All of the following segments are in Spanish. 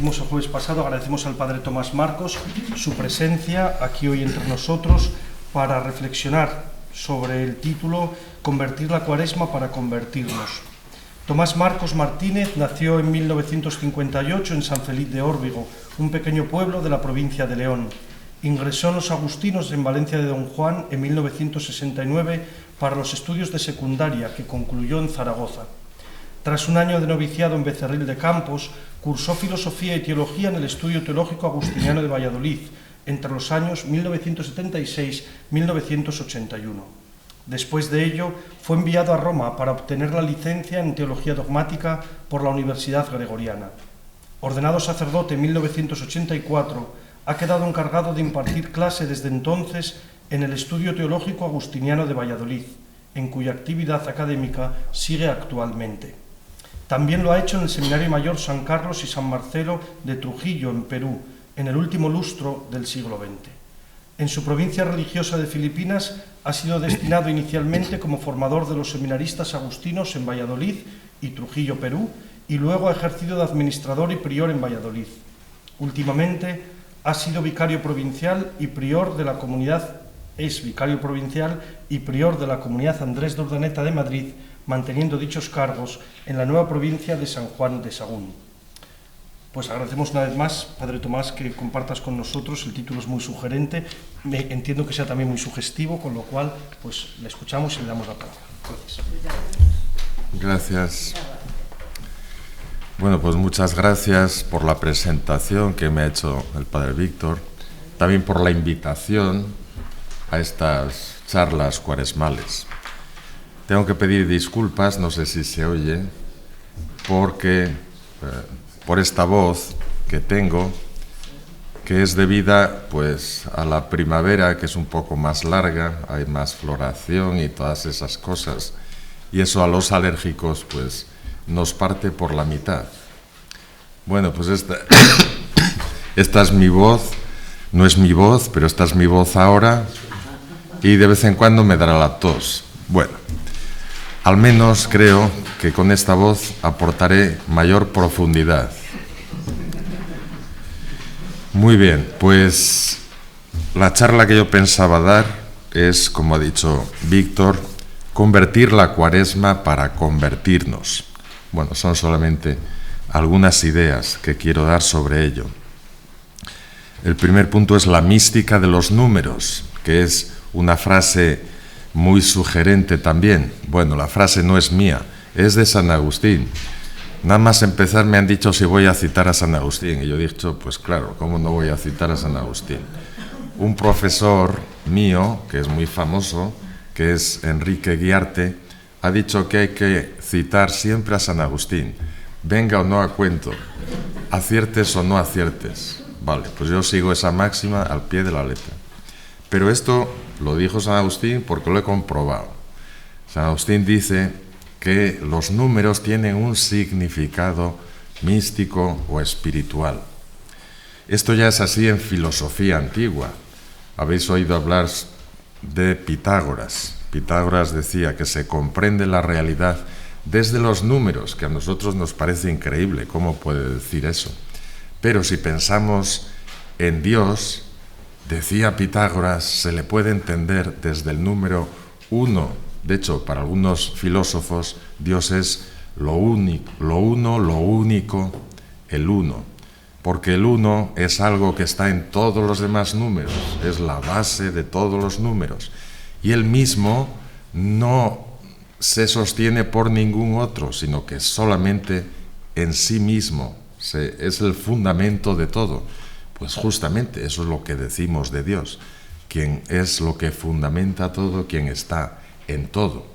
dijimos el jueves pasado, agradecemos al Padre Tomás Marcos su presencia aquí hoy entre nosotros para reflexionar sobre el título Convertir la Cuaresma para convertirnos. Tomás Marcos Martínez nació en 1958 en San Feliz de Órbigo, un pequeño pueblo de la provincia de León. Ingresó en los agustinos en Valencia de Don Juan en 1969 para los estudios de secundaria, que concluyó en Zaragoza. Tras un año de noviciado en Becerril de Campos, cursó filosofía y teología en el Estudio Teológico Agustiniano de Valladolid entre los años 1976-1981. Después de ello, fue enviado a Roma para obtener la licencia en Teología Dogmática por la Universidad Gregoriana. Ordenado sacerdote en 1984, ha quedado encargado de impartir clase desde entonces en el Estudio Teológico Agustiniano de Valladolid, en cuya actividad académica sigue actualmente. También lo ha hecho en el Seminario Mayor San Carlos y San Marcelo de Trujillo, en Perú, en el último lustro del siglo XX. En su provincia religiosa de Filipinas ha sido destinado inicialmente como formador de los seminaristas agustinos en Valladolid y Trujillo, Perú, y luego ha ejercido de administrador y prior en Valladolid. Últimamente ha sido vicario provincial y prior de la comunidad, vicario provincial y prior de la comunidad Andrés de Urdaneta de Madrid, manteniendo dichos cargos en la nueva provincia de San Juan de Sagún. Pues agradecemos una vez más, Padre Tomás, que compartas con nosotros. El título es muy sugerente, entiendo que sea también muy sugestivo, con lo cual pues le escuchamos y le damos la palabra. Gracias. Gracias. Bueno, pues muchas gracias por la presentación que me ha hecho el Padre Víctor, también por la invitación a estas charlas cuaresmales. Tengo que pedir disculpas, no sé si se oye, porque por esta voz que tengo, que es debida pues a la primavera, que es un poco más larga, hay más floración y todas esas cosas, y eso a los alérgicos pues nos parte por la mitad. Bueno, pues esta es mi voz, no es mi voz, pero esta es mi voz ahora, y de vez en cuando me dará la tos. Bueno, al menos creo que con esta voz aportaré mayor profundidad. Muy bien, pues la charla que yo pensaba dar es, como ha dicho Víctor, convertir la Cuaresma para convertirnos. Bueno, son solamente algunas ideas que quiero dar sobre ello. El primer punto es la mística de los números, que es una frase muy sugerente también. Bueno, la frase no es mía, es de San Agustín. Nada más empezar me han dicho si voy a citar a San Agustín, y yo he dicho, pues claro, ¿cómo no voy a citar a San Agustín? Un profesor mío, que es muy famoso, que es Enrique Guiarte, ha dicho que hay que citar siempre a San Agustín, venga o no a cuento, aciertes o no aciertes. Vale, pues yo sigo esa máxima al pie de la letra. Pero esto lo dijo San Agustín porque lo he comprobado. San Agustín dice que los números tienen un significado místico o espiritual. Esto ya es así en filosofía antigua. Habéis oído hablar de Pitágoras. Pitágoras decía que se comprende la realidad desde los números, que a nosotros nos parece increíble. ¿Cómo puede decir eso? Pero si pensamos en Dios, decía Pitágoras, se le puede entender desde el número 1. De hecho, para algunos filósofos, Dios es lo único, lo uno, lo único, el uno. Porque el uno es algo que está en todos los demás números, es la base de todos los números. Y él mismo no se sostiene por ningún otro, sino que solamente en sí mismo es el fundamento de todo. Pues justamente eso es lo que decimos de Dios, quien es lo que fundamenta todo, quien está en todo.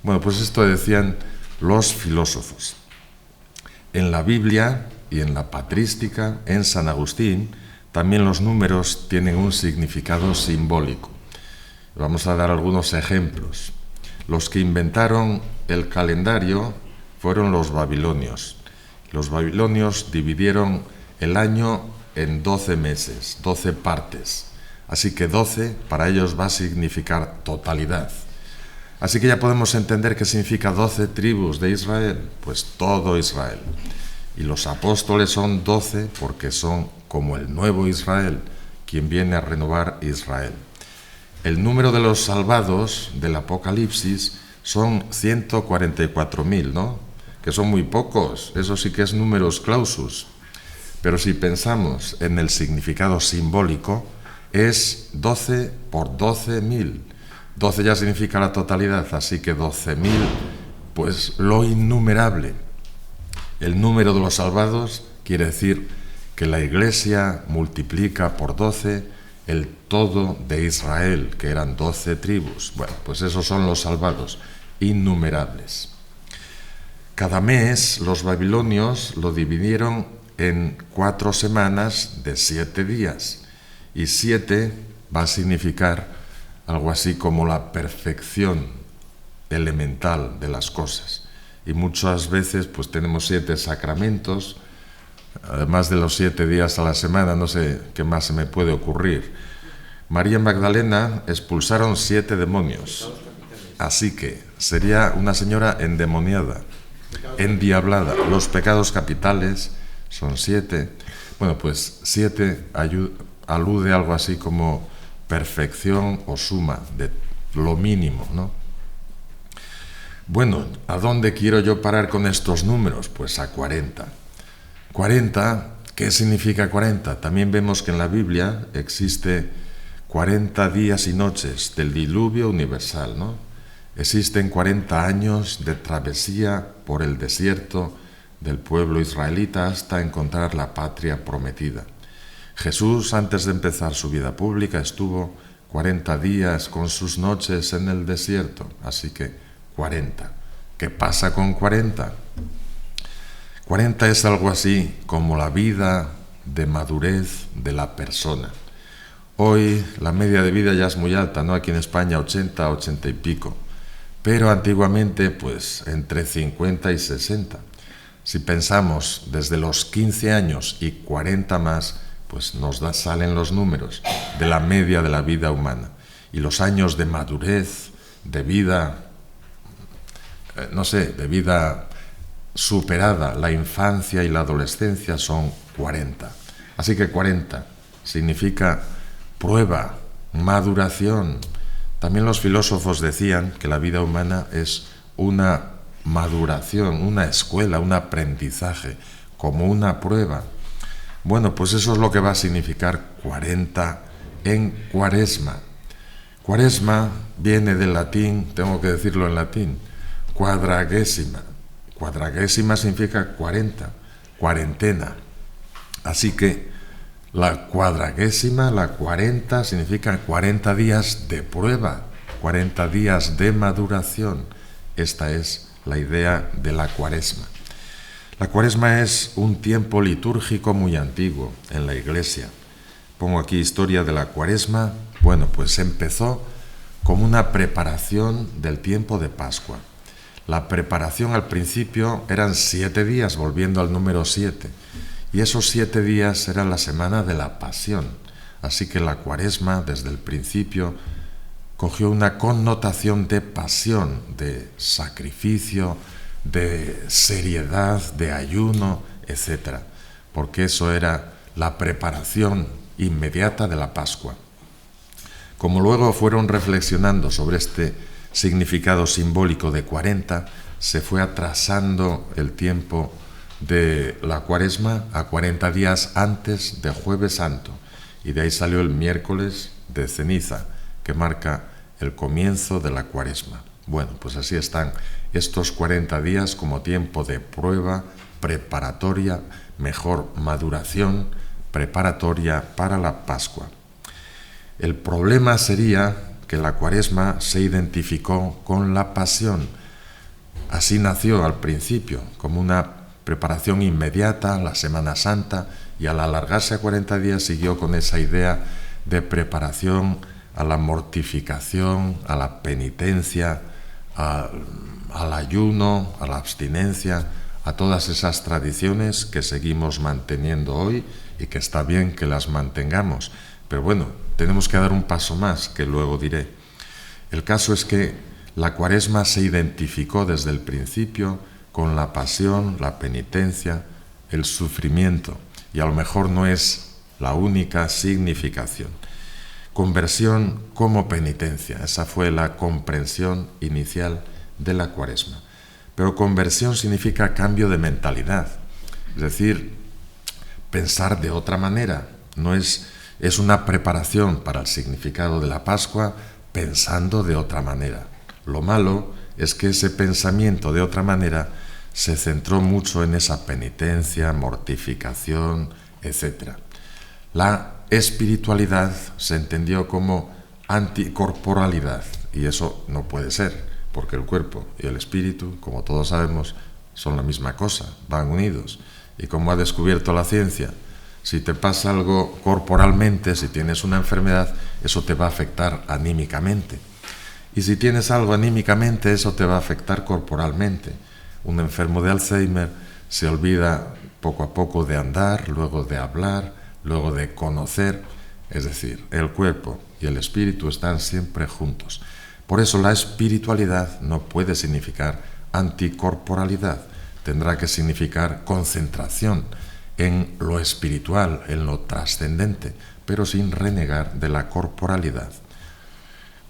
Bueno, pues esto decían los filósofos. En la Biblia y en la patrística, en San Agustín, también los números tienen un significado simbólico. Vamos a dar algunos ejemplos. Los que inventaron el calendario fueron los babilonios. Los babilonios dividieron el año en 12 meses, 12 partes. Así que 12 para ellos va a significar totalidad. Así que ya podemos entender qué significa 12 tribus de Israel, pues todo Israel. Y los apóstoles son 12 porque son como el nuevo Israel, quien viene a renovar Israel. El número de los salvados del Apocalipsis son 144.000, ¿no? Que son muy pocos, eso sí que es numerus clausus. Pero si pensamos en el significado simbólico, es 12 por 12.000. 12 ya significa la totalidad, así que 12.000, pues lo innumerable. El número de los salvados quiere decir que la Iglesia multiplica por 12 el todo de Israel, que eran 12 tribus. Bueno, pues esos son los salvados, innumerables. Cada mes los babilonios lo dividieron en 4 semanas de 7 días, y 7 va a significar algo así como la perfección elemental de las cosas. Y muchas veces pues tenemos 7 sacramentos, además de los 7 días a la semana, no sé qué más se me puede ocurrir. María Magdalena expulsaron 7 demonios, así que sería una señora endemoniada, endiablada. Los pecados capitales son 7. Bueno, pues 7 alude a algo así como perfección o suma de lo mínimo, ¿no? Bueno, ¿a dónde quiero yo parar con estos números? Pues a 40. 40, ¿qué significa 40? También vemos que en la Biblia existe 40 días y noches del diluvio universal, ¿no? Existen 40 años de travesía por el desierto del pueblo israelita hasta encontrar la patria prometida. Jesús, antes de empezar su vida pública, estuvo 40 días con sus noches en el desierto, así que 40. ¿Qué pasa con 40? 40 es algo así como la vida de madurez de la persona. Hoy la media de vida ya es muy alta, ¿no? Aquí en España 80, 80 y pico, pero antiguamente pues entre 50 y 60. Si pensamos desde los 15 años y 40 más, pues nos salen los números de la media de la vida humana. Y los años de madurez, de vida, de vida superada, la infancia y la adolescencia son 40. Así que 40 significa prueba, maduración. También los filósofos decían que la vida humana es una maduración, una escuela, un aprendizaje, como una prueba. Bueno, pues eso es lo que va a significar 40 en Cuaresma. Cuaresma viene del latín, tengo que decirlo en latín, quadragésima. Quadragésima significa 40, cuarentena. Así que la cuadragésima, la 40, significa 40 días de prueba, 40 días de maduración. Esta es la idea de la Cuaresma. La Cuaresma es un tiempo litúrgico muy antiguo en la Iglesia. Pongo aquí historia de la Cuaresma. Bueno, pues empezó como una preparación del tiempo de Pascua. La preparación al principio eran 7 días, volviendo al número 7. Y esos 7 días era la semana de la Pasión. Así que la Cuaresma, desde el principio, cogió una connotación de pasión, de sacrificio, de seriedad, de ayuno, etc. Porque eso era la preparación inmediata de la Pascua. Como luego fueron reflexionando sobre este significado simbólico de 40, se fue atrasando el tiempo de la Cuaresma a 40 días antes de Jueves Santo, y de ahí salió el miércoles de ceniza, que marca el comienzo de la Cuaresma. Bueno, pues así están estos 40 días como tiempo de prueba preparatoria, mejor maduración preparatoria para la Pascua. El problema sería que la Cuaresma se identificó con la Pasión. Así nació al principio, como una preparación inmediata, la Semana Santa, y al alargarse a 40 días siguió con esa idea de preparación a la mortificación, a la penitencia, al ayuno, a la abstinencia, a todas esas tradiciones que seguimos manteniendo hoy y que está bien que las mantengamos. Pero bueno, tenemos que dar un paso más, que luego diré. El caso es que la Cuaresma se identificó desde el principio con la pasión, la penitencia, el sufrimiento, y a lo mejor no es la única significación. Conversión como penitencia, esa fue la comprensión inicial de la Cuaresma. Pero conversión significa cambio de mentalidad, es decir, pensar de otra manera. No es una preparación para el significado de la Pascua pensando de otra manera. Lo malo es que ese pensamiento de otra manera se centró mucho en esa penitencia, mortificación, etc. La espiritualidad se entendió como anticorporalidad, y eso no puede ser, porque el cuerpo y el espíritu, como todos sabemos, son la misma cosa, van unidos. Y como ha descubierto la ciencia, si te pasa algo corporalmente, si tienes una enfermedad, eso te va a afectar anímicamente. Y si tienes algo anímicamente, eso te va a afectar corporalmente. Un enfermo de Alzheimer se olvida poco a poco de andar, luego de hablar, luego de conocer. Es decir, el cuerpo y el espíritu están siempre juntos. Por eso la espiritualidad no puede significar anticorporalidad. Tendrá que significar concentración en lo espiritual, en lo trascendente, pero sin renegar de la corporalidad.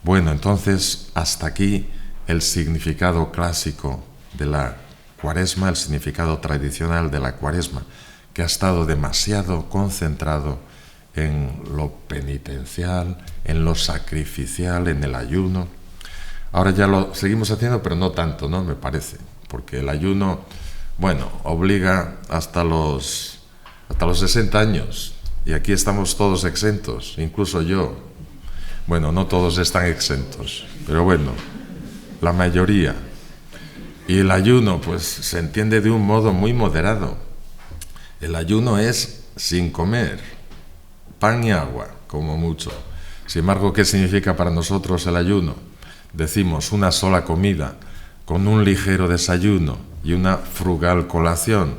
Bueno, entonces, hasta aquí el significado clásico de la Cuaresma, el significado tradicional de la Cuaresma, que ha estado demasiado concentrado en lo penitencial, en lo sacrificial, en el ayuno. Ahora ya lo seguimos haciendo, pero no tanto, ¿no? Me parece, porque el ayuno, bueno, obliga hasta los 60 años, y aquí estamos todos exentos, incluso yo. Bueno, no todos están exentos, pero bueno, la mayoría. Y el ayuno, pues, se entiende de un modo muy moderado. El ayuno es sin comer, pan y agua, como mucho. Sin embargo, ¿qué significa para nosotros el ayuno? Decimos una sola comida, con un ligero desayuno y una frugal colación.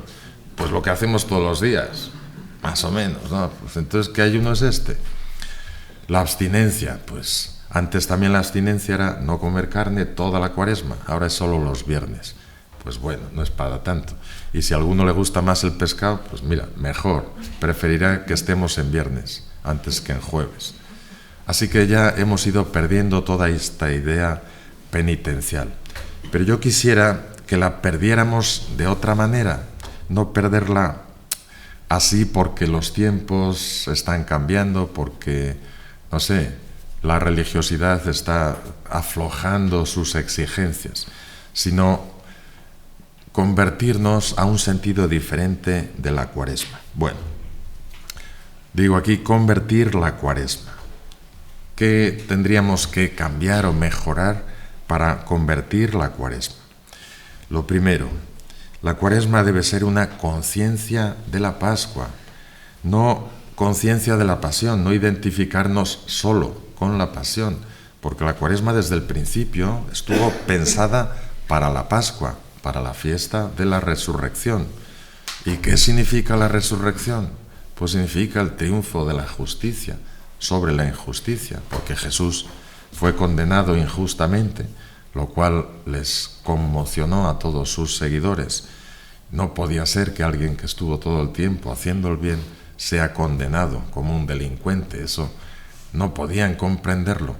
Pues lo que hacemos todos los días, más o menos, ¿no? Pues entonces, ¿qué ayuno es este? La abstinencia, pues antes también la abstinencia era no comer carne toda la Cuaresma, ahora es solo los viernes. Pues bueno, no es para tanto. Y si a alguno le gusta más el pescado, pues mira, mejor, preferirá que estemos en viernes antes que en jueves. Así que ya hemos ido perdiendo toda esta idea penitencial. Pero yo quisiera que la perdiéramos de otra manera, no perderla así porque los tiempos están cambiando, porque, no sé, la religiosidad está aflojando sus exigencias, sino convertirnos a un sentido diferente de la Cuaresma. Bueno, digo aquí convertir la Cuaresma. ¿Qué tendríamos que cambiar o mejorar para convertir la Cuaresma? Lo primero, la Cuaresma debe ser una conciencia de la Pascua, no conciencia de la pasión, no identificarnos solo con la pasión, porque la Cuaresma desde el principio estuvo pensada para la Pascua, para la fiesta de la resurrección. ¿Y qué significa la resurrección? Pues significa el triunfo de la justicia sobre la injusticia, porque Jesús fue condenado injustamente, lo cual les conmocionó a todos sus seguidores. No podía ser que alguien que estuvo todo el tiempo haciendo el bien sea condenado como un delincuente, eso no podían comprenderlo,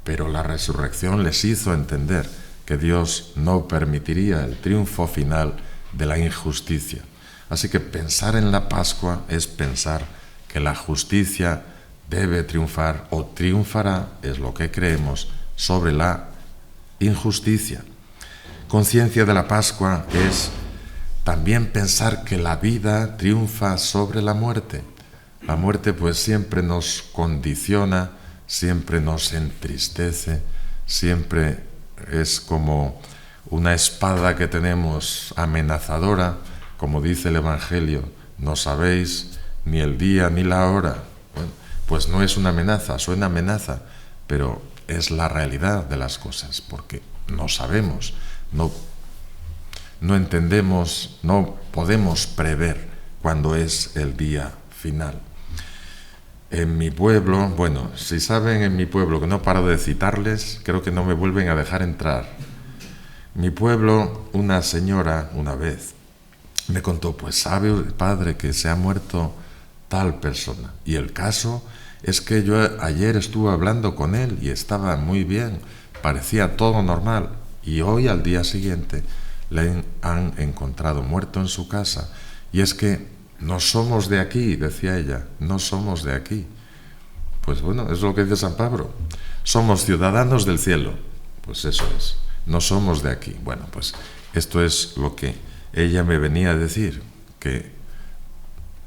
pero la resurrección les hizo entender que Dios no permitiría el triunfo final de la injusticia. Así que pensar en la Pascua es pensar que la justicia debe triunfar o triunfará, es lo que creemos, sobre la injusticia. Conciencia de la Pascua es también pensar que la vida triunfa sobre la muerte. La muerte pues siempre nos condiciona, siempre nos entristece, siempre es como una espada que tenemos amenazadora, como dice el Evangelio, no sabéis ni el día ni la hora. Bueno, pues no es una amenaza, suena amenaza, pero es la realidad de las cosas, porque no sabemos, no entendemos, no podemos prever cuándo es el día final. En mi pueblo, bueno, si saben en mi pueblo, que no paro de citarles, creo que no me vuelven a dejar entrar. En mi pueblo, una señora, una vez, me contó, pues sabe, padre, que se ha muerto tal persona. Y el caso es que yo ayer estuve hablando con él y estaba muy bien, parecía todo normal. Y hoy, al día siguiente, le han encontrado muerto en su casa. Y es que no somos de aquí, decía ella, no somos de aquí. Pues bueno, es lo que dice San Pablo. Somos ciudadanos del cielo. Pues eso es, no somos de aquí. Bueno, pues esto es lo que ella me venía a decir, que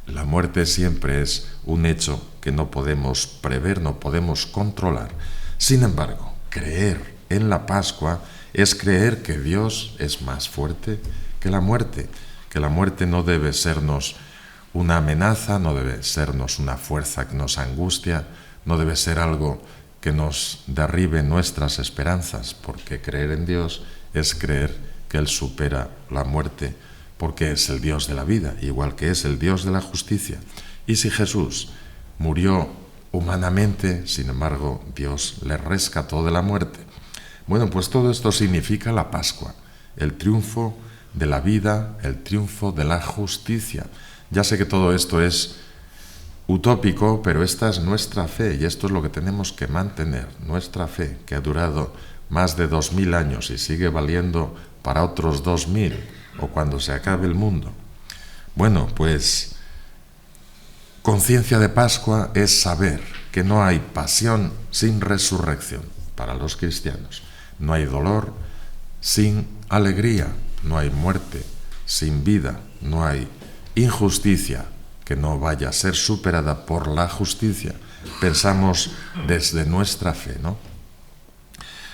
la muerte siempre es un hecho que no podemos prever, no podemos controlar. Sin embargo, creer en la Pascua es creer que Dios es más fuerte que la muerte no debe sernos una amenaza, no debe sernos una fuerza que nos angustia, no debe ser algo que nos derribe nuestras esperanzas, porque creer en Dios es creer que Él supera la muerte, porque es el Dios de la vida, igual que es el Dios de la justicia. Y si Jesús murió humanamente, sin embargo, Dios le rescató de la muerte. Bueno, pues todo esto significa la Pascua, el triunfo de la vida, el triunfo de la justicia. Ya sé que todo esto es utópico, pero esta es nuestra fe y esto es lo que tenemos que mantener, nuestra fe, que ha durado más de 2000 años y sigue valiendo para otros 2000 o cuando se acabe el mundo. Bueno, pues conciencia de Pascua es saber que no hay pasión sin resurrección para los cristianos, no hay dolor sin alegría, no hay muerte sin vida, no hay injusticia que no vaya a ser superada por la justicia. Pensamos desde nuestra fe, ¿no?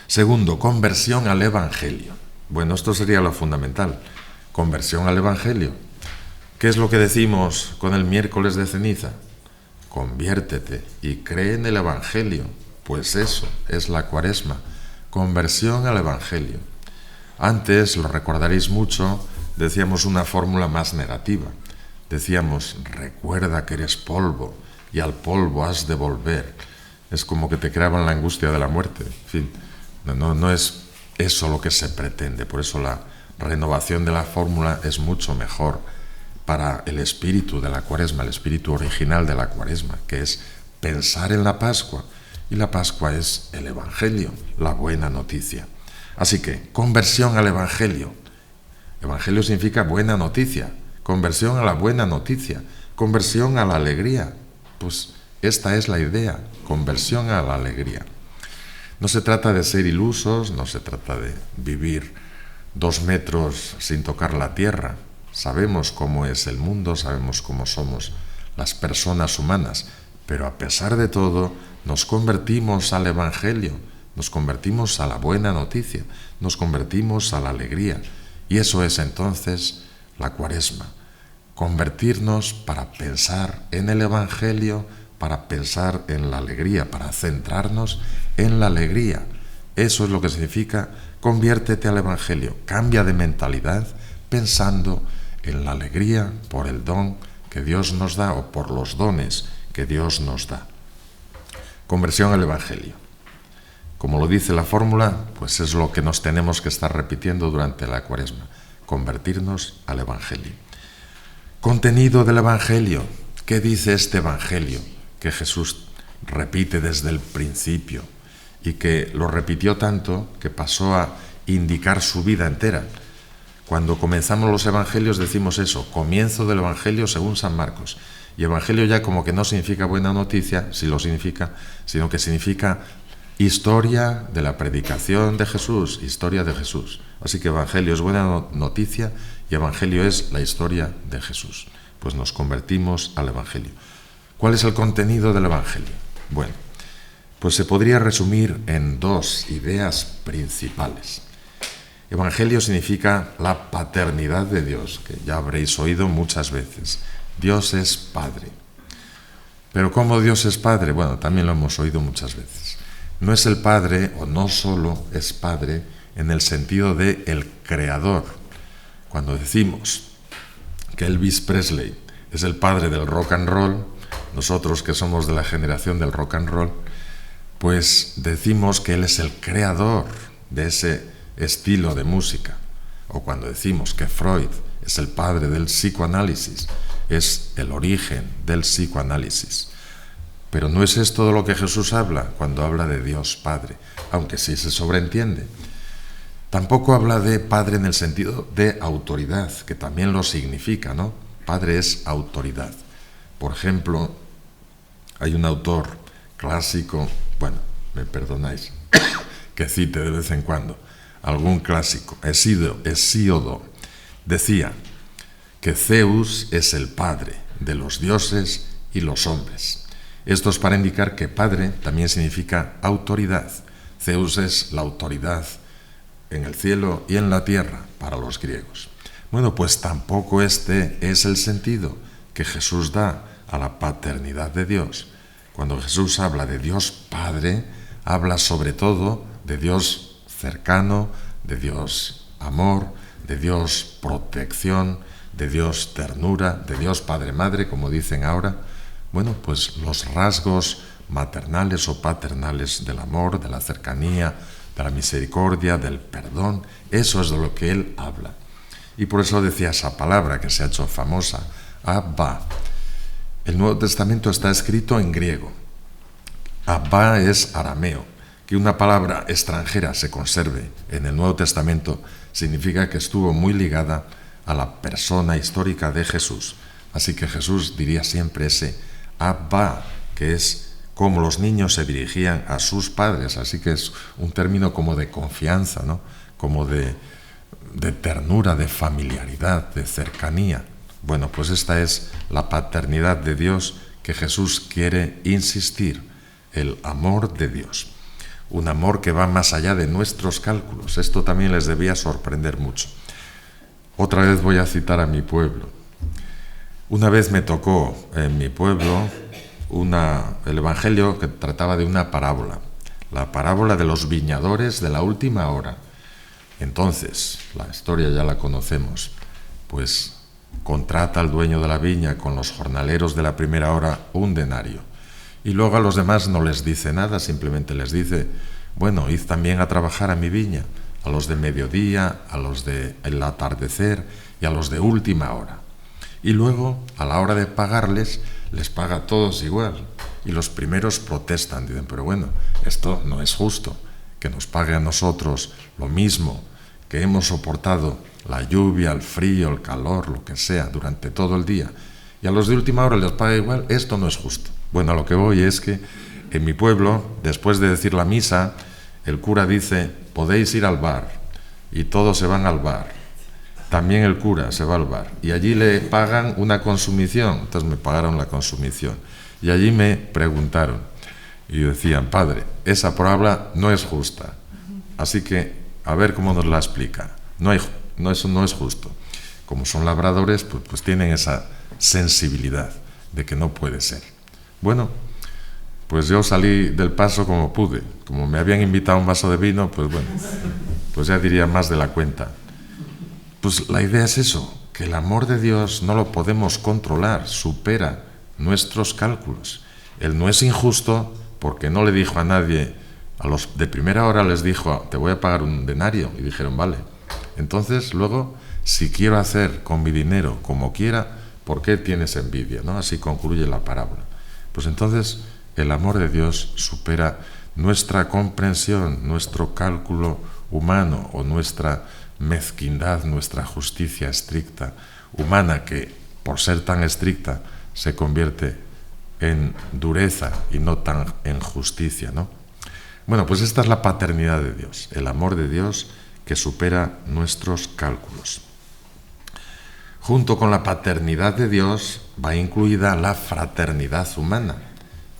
Segundo, conversión al Evangelio. Bueno, esto sería lo fundamental. Conversión al Evangelio. ¿Qué es lo que decimos con el miércoles de ceniza? Conviértete y cree en el Evangelio. Pues eso es la Cuaresma. Conversión al Evangelio. Antes, lo recordaréis mucho, decíamos una fórmula más negativa. Decíamos, recuerda que eres polvo y al polvo has de volver. Es como que te creaban la angustia de la muerte. En fin, no es eso lo que se pretende. Por eso la renovación de la fórmula es mucho mejor para el espíritu de la Cuaresma, el espíritu original de la Cuaresma, que es pensar en la Pascua. Y la Pascua es el Evangelio, la buena noticia. Así que, conversión al Evangelio. Evangelio significa buena noticia. Conversión a la buena noticia, conversión a la alegría. Pues esta es la idea, conversión a la alegría. No se trata de ser ilusos, no se trata de vivir 2 metros sin tocar la tierra. Sabemos cómo es el mundo, sabemos cómo somos las personas humanas, pero a pesar de todo nos convertimos al Evangelio, nos convertimos a la buena noticia, nos convertimos a la alegría. Y eso es entonces la Cuaresma. Convertirnos para pensar en el Evangelio, para pensar en la alegría, para centrarnos en la alegría. Eso es lo que significa conviértete al Evangelio. Cambia de mentalidad pensando en la alegría por el don que Dios nos da o por los dones que Dios nos da. Conversión al Evangelio. Como lo dice la fórmula, pues es lo que nos tenemos que estar repitiendo durante la Cuaresma. Convertirnos al Evangelio. Contenido del Evangelio. ¿Qué dice este Evangelio que Jesús repite desde el principio y que lo repitió tanto que pasó a indicar su vida entera? Cuando comenzamos los Evangelios decimos eso, comienzo del Evangelio según San Marcos. Y Evangelio ya como que no significa buena noticia, si lo significa, sino que significa historia de la predicación de Jesús, historia de Jesús. Así que Evangelio es buena noticia y Evangelio es la historia de Jesús. Pues nos convertimos al Evangelio. ¿Cuál es el contenido del Evangelio? Bueno, pues se podría resumir en 2 ideas principales. Evangelio significa la paternidad de Dios, que ya habréis oído muchas veces. Dios es Padre. Pero ¿cómo Dios es Padre? Bueno, también lo hemos oído muchas veces. No es el Padre, o no solo es Padre, en el sentido de el Creador. Cuando decimos que Elvis Presley es el padre del rock and roll, nosotros que somos de la generación del rock and roll, pues decimos que él es el creador de ese estilo de música. O cuando decimos que Freud es el padre del psicoanálisis, es el origen del psicoanálisis. Pero no es esto de lo que Jesús habla cuando habla de Dios Padre, aunque sí se sobreentiende. Tampoco habla de Padre en el sentido de autoridad, que también lo significa, ¿no? Padre es autoridad. Por ejemplo, hay un autor clásico, bueno, me perdonáis, que cite de vez en cuando, algún clásico, Hesíodo, decía que Zeus es el padre de los dioses y los hombres. Esto es para indicar que padre también significa autoridad. Zeus es la autoridad en el cielo y en la tierra para los griegos. Bueno, pues tampoco este es el sentido que Jesús da a la paternidad de Dios. Cuando Jesús habla de Dios Padre, habla sobre todo de Dios cercano, de Dios amor, de Dios protección, de Dios ternura, de Dios Padre-Madre, como dicen ahora. Bueno, pues los rasgos maternales o paternales del amor, de la cercanía, de la misericordia, del perdón, eso es de lo que él habla. Y por eso decía esa palabra que se ha hecho famosa, Abba. El Nuevo Testamento está escrito en griego. Abba es arameo. Que una palabra extranjera se conserve en el Nuevo Testamento significa que estuvo muy ligada a la persona histórica de Jesús. Así que Jesús diría siempre ese Abba, que es como los niños se dirigían a sus padres. Así que es un término como de confianza, ¿no? Como de ternura, de familiaridad, de cercanía. Bueno, pues esta es la paternidad de Dios que Jesús quiere insistir, el amor de Dios. Un amor que va más allá de nuestros cálculos. Esto también les debía sorprender mucho. Otra vez voy a citar a mi pueblo. Una vez me tocó en mi pueblo el evangelio que trataba de una parábola, la parábola de los viñadores de la última hora. Entonces, la historia ya la conocemos, pues contrata al dueño de la viña con los jornaleros de la primera hora un denario. Y luego a los demás no les dice nada, simplemente les dice, bueno, id también a trabajar a mi viña, a los de mediodía, a los de el atardecer y a los de última hora. Y luego, a la hora de pagarles, les paga a todos igual. Y los primeros protestan, dicen, pero bueno, esto no es justo, que nos pague a nosotros lo mismo que hemos soportado la lluvia, el frío, el calor, lo que sea, durante todo el día. Y a los de última hora les paga igual, esto no es justo. Bueno, a lo que voy es que en mi pueblo, después de decir la misa, el cura dice, podéis ir al bar, y todos se van al bar. También el cura se va al bar, y allí le pagan una consumición, entonces me pagaron la consumición. Y allí me preguntaron, y decían, padre, esa parábola no es justa, así que a ver cómo nos la explica. Eso no es justo. Como son labradores, pues tienen esa sensibilidad de que no puede ser. Bueno, pues yo salí del paso como pude. Como me habían invitado a un vaso de vino, pues bueno, pues ya diría más de la cuenta. Pues la idea es eso, que el amor de Dios no lo podemos controlar, supera nuestros cálculos. Él no es injusto porque no le dijo a nadie, a los de primera hora les dijo, te voy a pagar un denario, y dijeron, vale. Entonces luego, si quiero hacer con mi dinero como quiera, ¿por qué tienes envidia? ¿No? Así concluye la parábola. Pues entonces el amor de Dios supera nuestra comprensión, nuestro cálculo humano o nuestra mezquindad, nuestra justicia estricta, humana, que por ser tan estricta se convierte en dureza y no tan en justicia, ¿no? Bueno, pues esta es la paternidad de Dios, el amor de Dios que supera nuestros cálculos. Junto con la paternidad de Dios va incluida la fraternidad humana.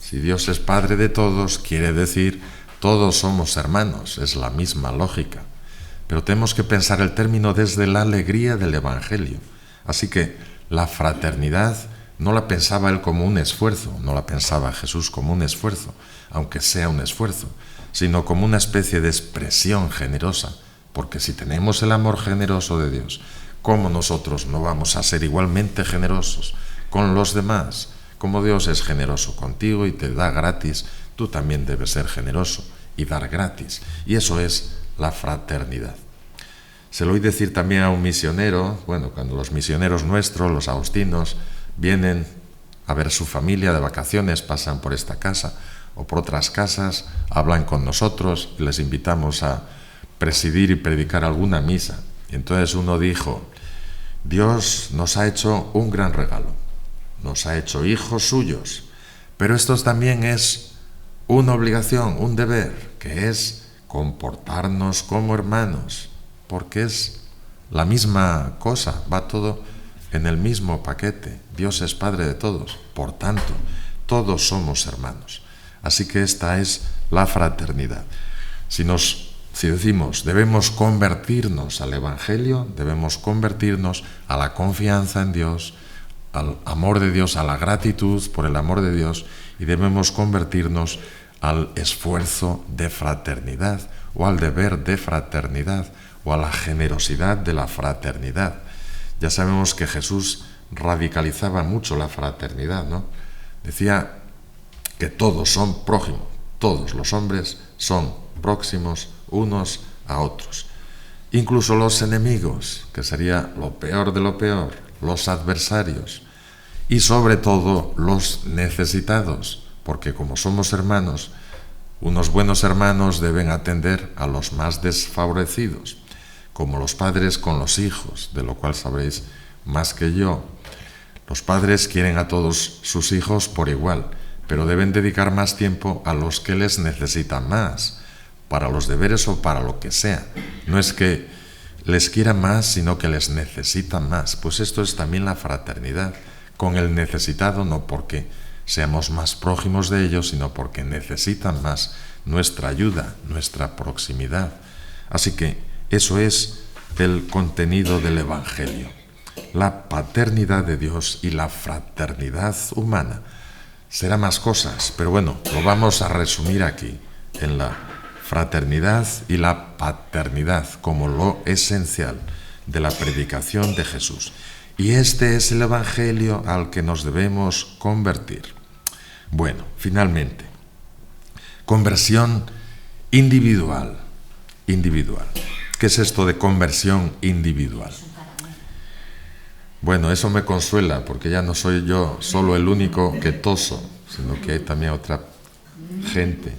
Si Dios es Padre de todos, quiere decir todos somos hermanos, es la misma lógica. Pero tenemos que pensar el término desde la alegría del Evangelio. Así que la fraternidad no la pensaba él como un esfuerzo, no la pensaba Jesús como un esfuerzo, aunque sea un esfuerzo, sino como una especie de expresión generosa. Porque si tenemos el amor generoso de Dios, ¿cómo nosotros no vamos a ser igualmente generosos con los demás? Como Dios es generoso contigo y te da gratis, tú también debes ser generoso y dar gratis. Y eso es la fraternidad. Se lo oí decir también a un misionero, bueno, cuando los misioneros nuestros, los agustinos, vienen a ver su familia de vacaciones, pasan por esta casa o por otras casas, hablan con nosotros y les invitamos a presidir y predicar alguna misa. Y entonces uno dijo: Dios nos ha hecho un gran regalo, nos ha hecho hijos suyos, pero esto también es una obligación, un deber, que es comportarnos como hermanos, porque es la misma cosa, va todo en el mismo paquete. Dios es Padre de todos, por tanto, todos somos hermanos. Así que esta es la fraternidad. Si decimos debemos convertirnos al Evangelio, debemos convertirnos a la confianza en Dios, al amor de Dios, a la gratitud por el amor de Dios, y debemos convertirnos al esfuerzo de fraternidad o al deber de fraternidad o a la generosidad de la fraternidad. Ya sabemos que Jesús radicalizaba mucho la fraternidad, ¿no? Decía que todos son prójimos, todos los hombres son próximos unos a otros. Incluso los enemigos, que sería lo peor de lo peor, los adversarios, y sobre todo los necesitados, porque como somos hermanos, unos buenos hermanos deben atender a los más desfavorecidos, como los padres con los hijos, de lo cual sabréis más que yo. Los padres quieren a todos sus hijos por igual, pero deben dedicar más tiempo a los que les necesitan más, para los deberes o para lo que sea. No es que les quieran más, sino que les necesitan más. Pues esto es también la fraternidad, con el necesitado, no porque seamos más prójimos de ellos, sino porque necesitan más nuestra ayuda, nuestra proximidad. Así que eso es el contenido del Evangelio, la paternidad de Dios y la fraternidad humana. Será más cosas, pero bueno, lo vamos a resumir aquí, en la fraternidad y la paternidad, como lo esencial de la predicación de Jesús. Y este es el Evangelio al que nos debemos convertir. Bueno, finalmente, conversión individual. ¿Qué es esto de conversión individual? Bueno, eso me consuela, porque ya no soy yo solo el único que toso, sino que hay también otra gente.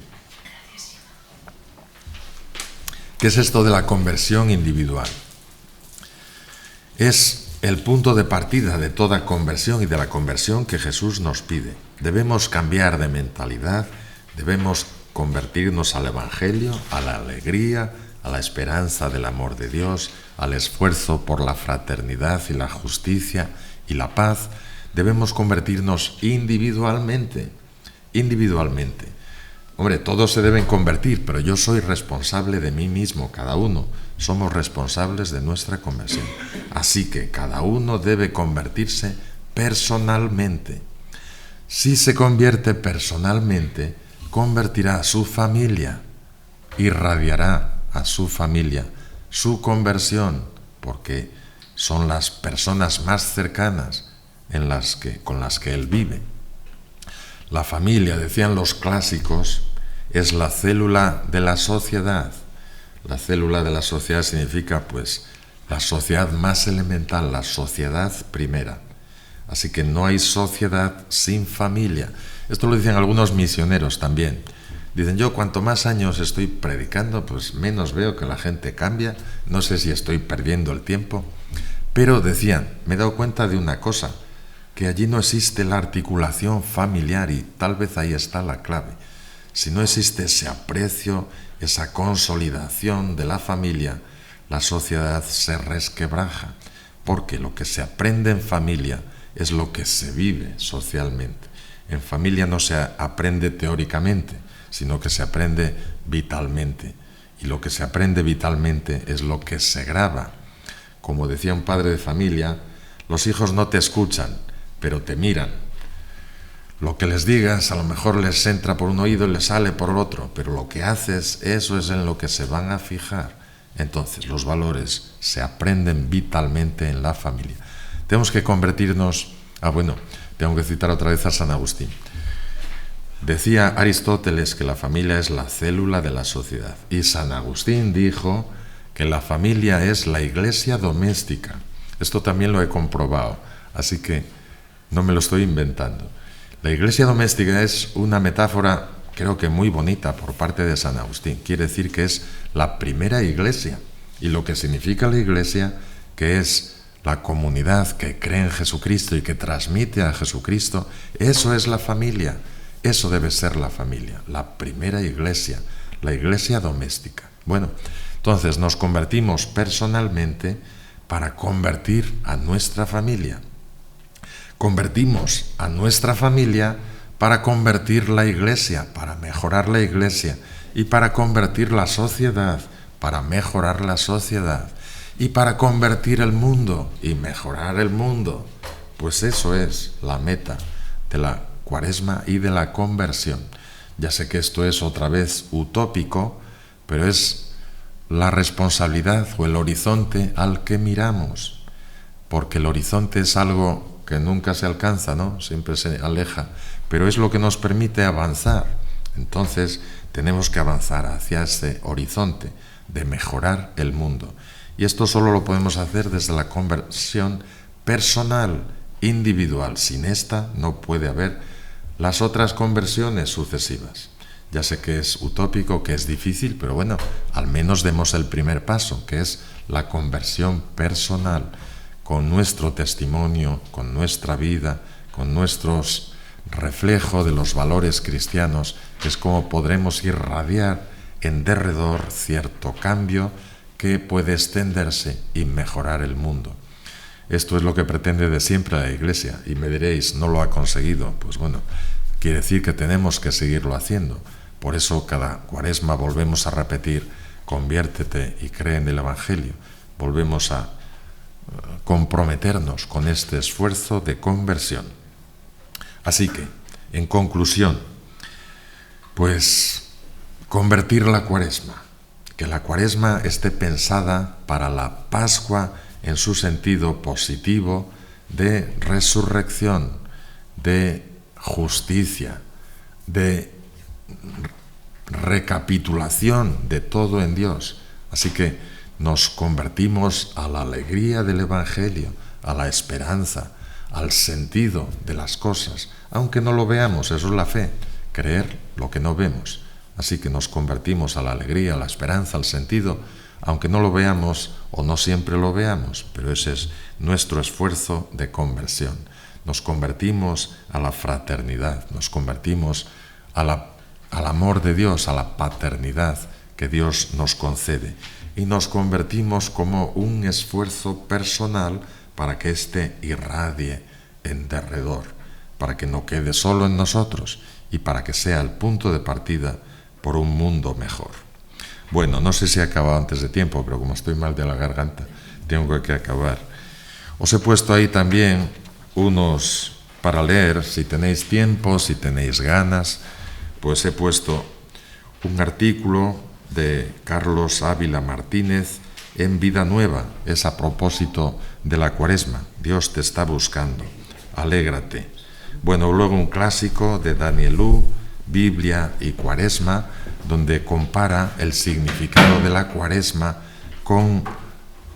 ¿Qué es esto de la conversión individual? Es el punto de partida de toda conversión y de la conversión que Jesús nos pide. Debemos cambiar de mentalidad, debemos convertirnos al Evangelio, a la alegría, a la esperanza del amor de Dios, al esfuerzo por la fraternidad y la justicia y la paz. Debemos convertirnos individualmente. Hombre, todos se deben convertir, pero yo soy responsable de mí mismo, cada uno. Somos responsables de nuestra conversión. Así que cada uno debe convertirse personalmente. Si se convierte personalmente, convertirá a su familia, irradiará a su familia su conversión, porque son las personas más cercanas con las que él vive. La familia, decían los clásicos, es la célula de la sociedad. La célula de la sociedad significa, pues, la sociedad más elemental, la sociedad primera. Así que no hay sociedad sin familia. Esto lo dicen algunos misioneros también. Dicen, yo cuanto más años estoy predicando, pues menos veo que la gente cambia. No sé si estoy perdiendo el tiempo. Pero decían, me he dado cuenta de una cosa, que allí no existe la articulación familiar, y tal vez ahí está la clave. Si no existe ese aprecio, esa consolidación de la familia, la sociedad se resquebraja, porque lo que se aprende en familia es lo que se vive socialmente. En familia no se aprende teóricamente, sino que se aprende vitalmente. Y lo que se aprende vitalmente es lo que se graba. Como decía un padre de familia, los hijos no te escuchan, pero te miran. Lo que les digas a lo mejor les entra por un oído y les sale por el otro, pero lo que haces, eso es en lo que se van a fijar. Entonces, los valores se aprenden vitalmente en la familia. Tenemos que convertirnos... tengo que citar otra vez a San Agustín. Decía Aristóteles que la familia es la célula de la sociedad, y San Agustín dijo que la familia es la iglesia doméstica. Esto también lo he comprobado, así que no me lo estoy inventando. La iglesia doméstica es una metáfora, creo que muy bonita, por parte de San Agustín. Quiere decir que es la primera iglesia, y lo que significa la iglesia, que es la comunidad que cree en Jesucristo y que transmite a Jesucristo, eso es la familia, eso debe ser la familia, la primera iglesia, la iglesia doméstica. Bueno, entonces nos convertimos personalmente para convertir a nuestra familia. Convertimos a nuestra familia para convertir la iglesia, para mejorar la iglesia, y para convertir la sociedad, para mejorar la sociedad, y para convertir el mundo y mejorar el mundo. Pues eso es la meta de la Cuaresma y de la conversión. Ya sé que esto es otra vez utópico, pero es la responsabilidad o el horizonte al que miramos, porque el horizonte es algo que nunca se alcanza, ¿no? Siempre se aleja, pero es lo que nos permite avanzar. Entonces tenemos que avanzar hacia ese horizonte de mejorar el mundo. Y esto solo lo podemos hacer desde la conversión personal, individual. Sin esta no puede haber las otras conversiones sucesivas. Ya sé que es utópico, que es difícil, pero bueno, al menos demos el primer paso, que es la conversión personal, con nuestro testimonio, con nuestra vida, con nuestros reflejo de los valores cristianos, que es como podremos irradiar en derredor cierto cambio que puede extenderse y mejorar el mundo. Esto es lo que pretende de siempre la Iglesia, y me diréis, ¿no lo ha conseguido? Pues bueno, quiere decir que tenemos que seguirlo haciendo. Por eso cada Cuaresma volvemos a repetir, conviértete y cree en el Evangelio. Volvemos a comprometernos con este esfuerzo de conversión. Así que, en conclusión, pues convertir la Cuaresma, que la Cuaresma esté pensada para la Pascua en su sentido positivo de resurrección, de justicia, de recapitulación de todo en Dios. Así que nos convertimos a la alegría del Evangelio, a la esperanza, al sentido de las cosas, aunque no lo veamos. Eso es la fe, creer lo que no vemos. Así que nos convertimos a la alegría, a la esperanza, al sentido, aunque no lo veamos o no siempre lo veamos, pero ese es nuestro esfuerzo de conversión. Nos convertimos a la fraternidad, nos convertimos al amor de Dios, a la paternidad que Dios nos concede, y nos convertimos como un esfuerzo personal para que éste irradie en derredor, para que no quede solo en nosotros y para que sea el punto de partida por un mundo mejor. Bueno, no sé si he acabado antes de tiempo, pero como estoy mal de la garganta, tengo que acabar. Os he puesto ahí también unos para leer, si tenéis tiempo, si tenéis ganas, pues he puesto un artículo de Carlos Ávila Martínez en Vida Nueva. Es a propósito de la Cuaresma. Dios te está buscando, alégrate. Bueno, luego un clásico de Daniel Ú, Biblia y Cuaresma, donde compara el significado de la Cuaresma con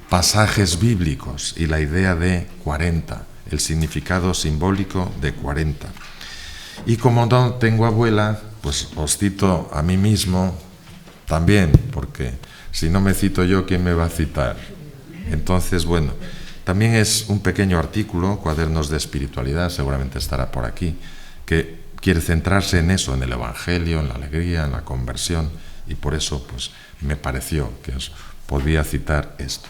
pasajes bíblicos y la idea de 40, el significado simbólico de 40. Y como no tengo abuela, pues os cito a mí mismo también, porque si no me cito yo, ¿quién me va a citar? Entonces, bueno, también es un pequeño artículo, Cuadernos de Espiritualidad, seguramente estará por aquí, que quiere centrarse en eso, en el Evangelio, en la alegría, en la conversión, y por eso pues me pareció que os podía citar esto.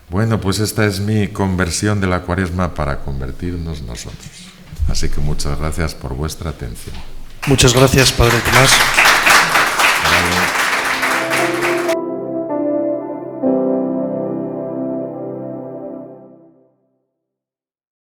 Bueno, pues esta es mi conversión de la Cuaresma para convertirnos nosotros. Así que muchas gracias por vuestra atención. Muchas gracias, Padre Tomás.